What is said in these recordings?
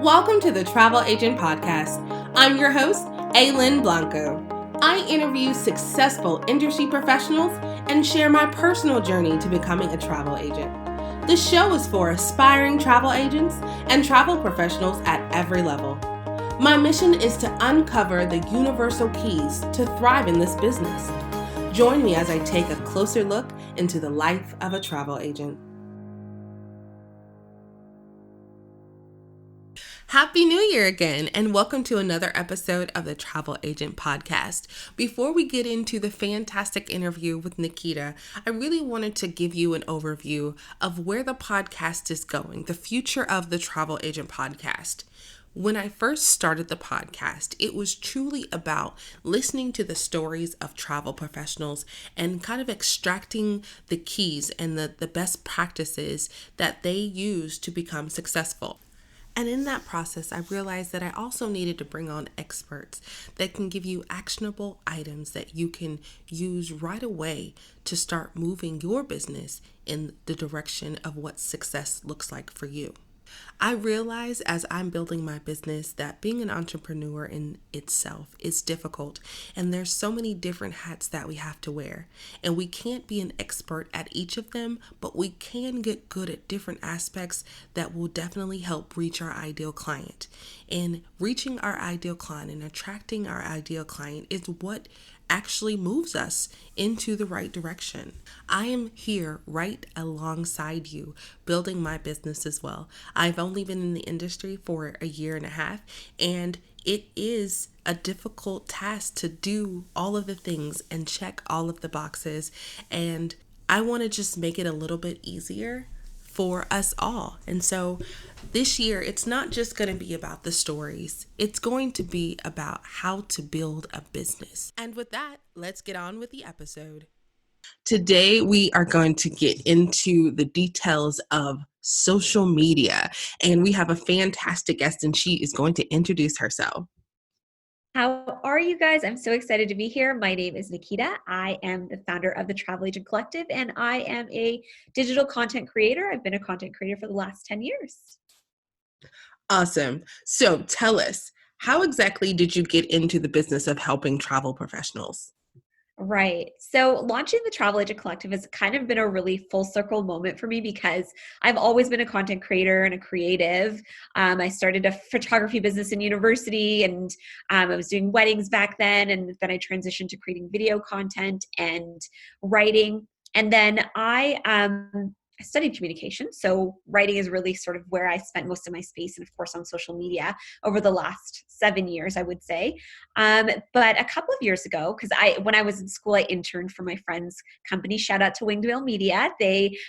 Welcome to the Travel Agent Podcast. I'm your host, Aylin Blanco. I interview successful industry professionals and share my personal journey to becoming a travel agent. The show is for aspiring travel agents and travel professionals at every level. My mission is to uncover the universal keys to thrive in this business. Join me as I take a closer look into the life of a travel agent. Happy New Year again, and welcome to another episode of the Travel Agent Podcast. Before we get into the fantastic interview with Nikita, I really wanted to give you an overview of where the podcast is going, the future of the Travel Agent Podcast. When I first started the podcast, it was truly about listening to the stories of travel professionals and kind of extracting the keys and the best practices that they use to become successful. And in that process, I realized that I also needed to bring on experts that can give you actionable items that you can use right away to start moving your business in the direction of what success looks like for you. I realize as I'm building my business that being an entrepreneur in itself is difficult, and there's so many different hats that we have to wear, and we can't be an expert at each of them, but we can get good at different aspects that will definitely help reach our ideal client. And reaching our ideal client and attracting our ideal client is what actually moves us into the right direction. I am here right alongside you, building my business as well. I've only been in the industry for a year and a half, and it is a difficult task to do all of the things and check all of the boxes. And I want to just make it a little bit easier for us all. And so this year, it's not just going to be about the stories. It's going to be about how to build a business. And with that, let's get on with the episode. Today, we are going to get into the details of social media. And we have a fantastic guest, and she is going to introduce herself. How are you guys? I'm so excited to be here. My name is Nikita. I am the founder of the Travel Agent Collective, and I am a digital content creator. I've been a content creator for the last 10 years. Awesome. So tell us, how exactly did you get into the business of helping travel professionals? Right. So launching the Travel Agent Collective has kind of been a really full circle moment for me because I've always been a content creator and a creative. I started a photography business in university, and I was doing weddings back then. And then I transitioned to creating video content and writing. And then I studied communication. So writing is really sort of where I spent most of my space, and of course on social media over the last 7 years, I would say. But a couple of years ago, because when I was in school, I interned for my friend's company. Shout out to Winged Wheel Media.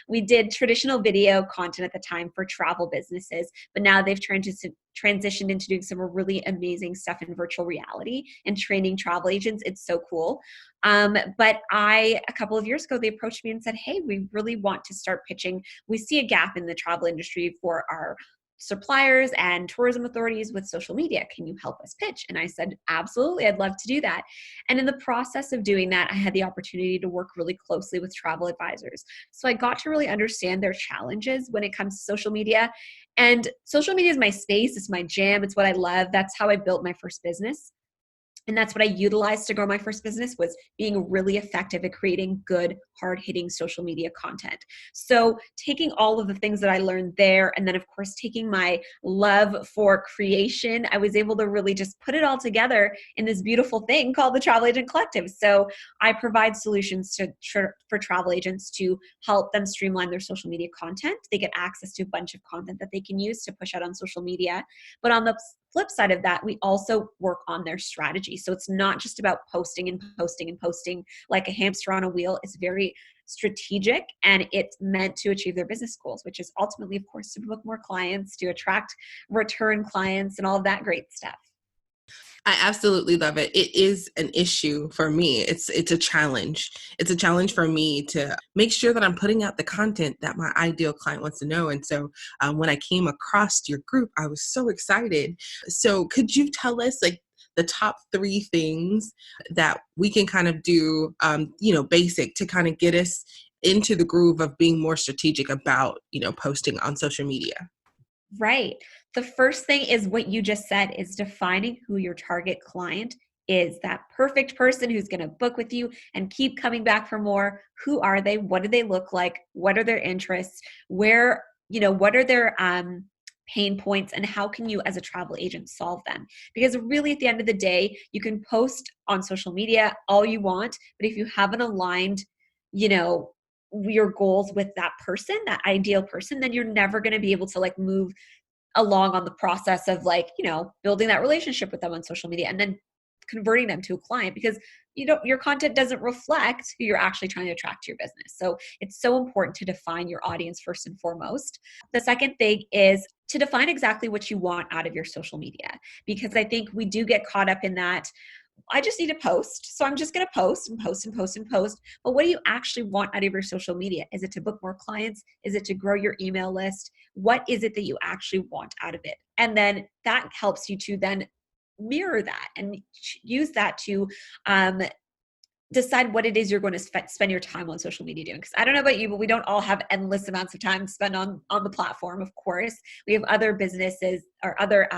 We did traditional video content at the time for travel businesses, but now they've transitioned into doing some really amazing stuff in virtual reality and training travel agents. It's so cool. But a couple of years ago, they approached me and said, hey, we really want to start pitching. We see a gap in the travel industry for our suppliers and tourism authorities with social media. Can you help us pitch? And I said, absolutely, I'd love to do that. And in the process of doing that, I had the opportunity to work really closely with travel advisors. So I got to really understand their challenges when it comes to social media. And social media is my space. It's my jam. It's what I love. That's how I built my first business. And that's what I utilized to grow my first business, was being really effective at creating good, hard-hitting social media content. So taking all of the things that I learned there, and then of course taking my love for creation, I was able to really just put it all together in this beautiful thing called the Travel Agent Collective. So I provide solutions for travel agents to help them streamline their social media content. They get access to a bunch of content that they can use to push out on social media. But on the flip side of that, we also work on their strategy. So it's not just about posting and posting and posting like a hamster on a wheel. It's very strategic, and it's meant to achieve their business goals, which is ultimately, of course, to book more clients, to attract return clients, and all of that great stuff. I absolutely love it. It is an issue for me. It's a challenge. It's a challenge for me to make sure that I'm putting out the content that my ideal client wants to know. And so when I came across your group, I was so excited. So could you tell us the top 3 things that we can kind of do, basic to kind of get us into the groove of being more strategic about, posting on social media? Right. The first thing is what you just said, is defining who your target client is. That perfect person who's going to book with you and keep coming back for more. Who are they? What do they look like? What are their interests? Where, what are their pain points, and how can you as a travel agent solve them? Because really at the end of the day, you can post on social media all you want, but if you haven't aligned, your goals with that person, that ideal person, then you're never going to be able to like move along on the process of like, building that relationship with them on social media and then converting them to a client, because your content doesn't reflect who you're actually trying to attract to your business. So it's so important to define your audience first and foremost. The second thing is to define exactly what you want out of your social media, because I think we do get caught up in that. I just need to post. So I'm just going to post and post and post and post. But what do you actually want out of your social media? Is it to book more clients? Is it to grow your email list? What is it that you actually want out of it? And then that helps you to then mirror that and use that to decide what it is you're going to spend your time on social media doing. Because I don't know about you, but we don't all have endless amounts of time to spend on the platform. Of course, we have other businesses or other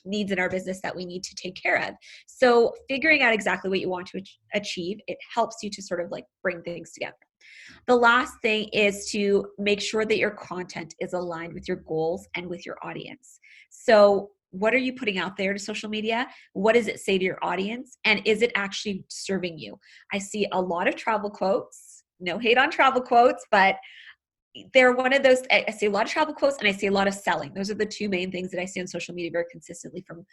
needs in our business that we need to take care of. So figuring out exactly what you want to achieve, it helps you to sort of like bring things together. The last thing is to make sure that your content is aligned with your goals and with your audience. So what are you putting out there to social media? What does it say to your audience? And is it actually serving you? I see a lot of travel quotes. No hate on travel quotes, but they're one of those. I see a lot of travel quotes and I see a lot of selling. Those are the two main things that I see on social media very consistently from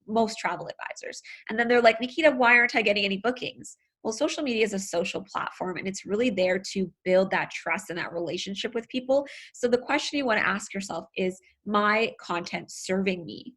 most travel advisors. And then they're like, Nikita, why aren't I getting any bookings? Well, social media is a social platform and it's really there to build that trust and that relationship with people. So the question you want to ask yourself is, my content serving me?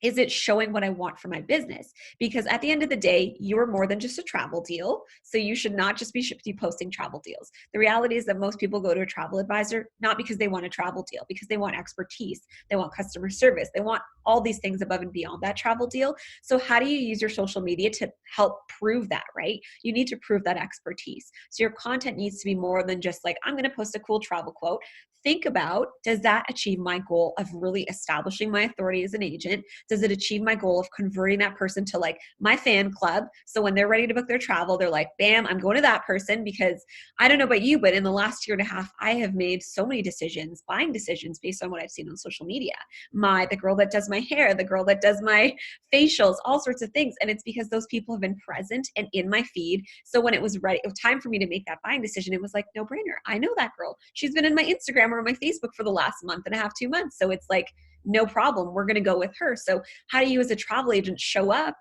Is it showing what I want for my business? Because at the end of the day, you're more than just a travel deal. So you should not just be posting travel deals. The reality is that most people go to a travel advisor, not because they want a travel deal, because they want expertise. They want customer service. They want all these things above and beyond that travel deal. So how do you use your social media to help prove that, right? You need to prove that expertise. So your content needs to be more than just like, I'm going to post a cool travel quote. Think about, does that achieve my goal of really establishing my authority as an agent? Does it achieve my goal of converting that person to like my fan club? So when they're ready to book their travel, they're like, bam, I'm going to that person. Because I don't know about you, but in the last year and a half, I have made so many decisions, buying decisions based on what I've seen on social media. The girl that does my hair, the girl that does my facials, all sorts of things. And it's because those people have been present and in my feed. So when it was time for me to make that buying decision, it was like, no brainer. I know that girl. She's been in my Instagram or my Facebook for the last month and a half, 2 months. So it's like, no problem. We're going to go with her. So how do you as a travel agent show up,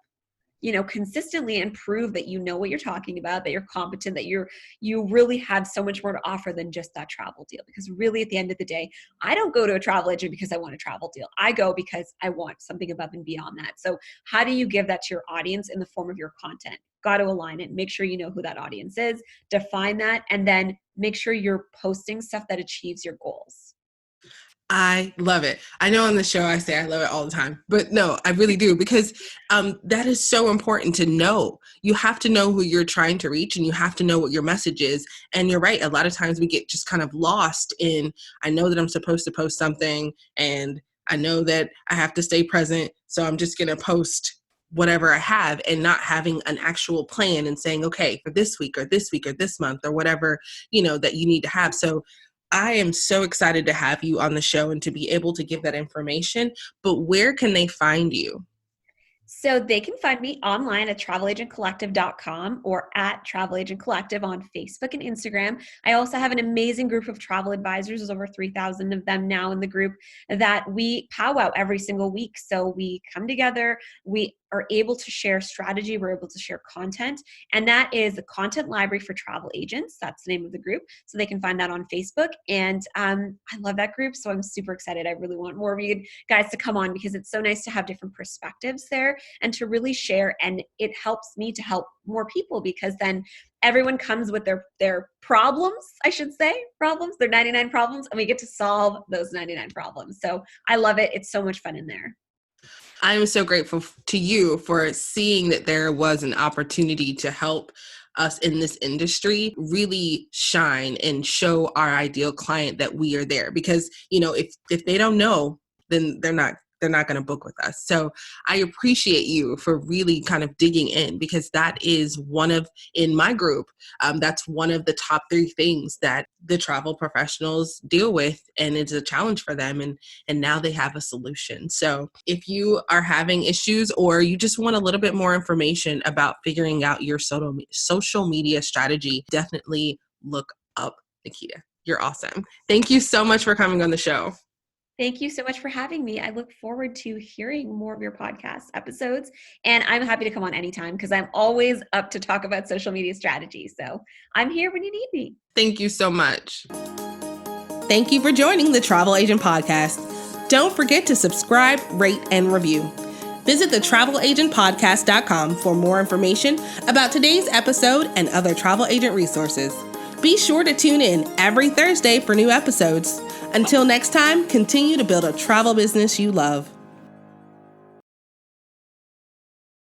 consistently and prove that you know what you're talking about, that you're competent, that you really have so much more to offer than just that travel deal? Because really at the end of the day, I don't go to a travel agent because I want a travel deal. I go because I want something above and beyond that. So how do you give that to your audience in the form of your content? Got to align it. Make sure you know who that audience is, define that, and then make sure you're posting stuff that achieves your goals. I love it. I know on the show I say I love it all the time, but no, I really do, because that is so important to know. You have to know who you're trying to reach and you have to know what your message is. And you're right. A lot of times we get just kind of lost in, I know that I'm supposed to post something and I know that I have to stay present. So I'm just going to post whatever I have, and not having an actual plan and saying, okay, for this week or this week or this month or whatever, that you need to have. So I am so excited to have you on the show and to be able to give that information. But where can they find you? So they can find me online at travelagentcollective.com or at Travel Agent Collective on Facebook and Instagram. I also have an amazing group of travel advisors. There's over 3,000 of them now in the group that we powwow every single week. So we come together, we are able to share strategy, we're able to share content, and that is the Content Library for Travel Agents. That's the name of the group. So they can find that on Facebook. And I love that group. So I'm super excited. I really want more of you guys to come on, because it's so nice to have different perspectives there and to really share. And it helps me to help more people, because then everyone comes with their problems, I should say, their 99 problems, and we get to solve those 99 problems. So I love it. It's so much fun in there. I am so grateful to you for seeing that there was an opportunity to help us in this industry really shine and show our ideal client that we are there. Because, if they don't know, then they're not they're not going to book with us. So I appreciate you for really kind of digging in, because that is one of, in my group, that's one of the top 3 things that the travel professionals deal with, and it's a challenge for them. And now they have a solution. So if you are having issues, or you just want a little bit more information about figuring out your social media strategy, definitely look up Nikita. You're awesome. Thank you so much for coming on the show. Thank you so much for having me. I look forward to hearing more of your podcast episodes, and I'm happy to come on anytime because I'm always up to talk about social media strategy. So I'm here when you need me. Thank you so much. Thank you for joining the Travel Agent Podcast. Don't forget to subscribe, rate, and review. Visit thetravelagentpodcast.com for more information about today's episode and other travel agent resources. Be sure to tune in every Thursday for new episodes. Until next time, continue to build a travel business you love.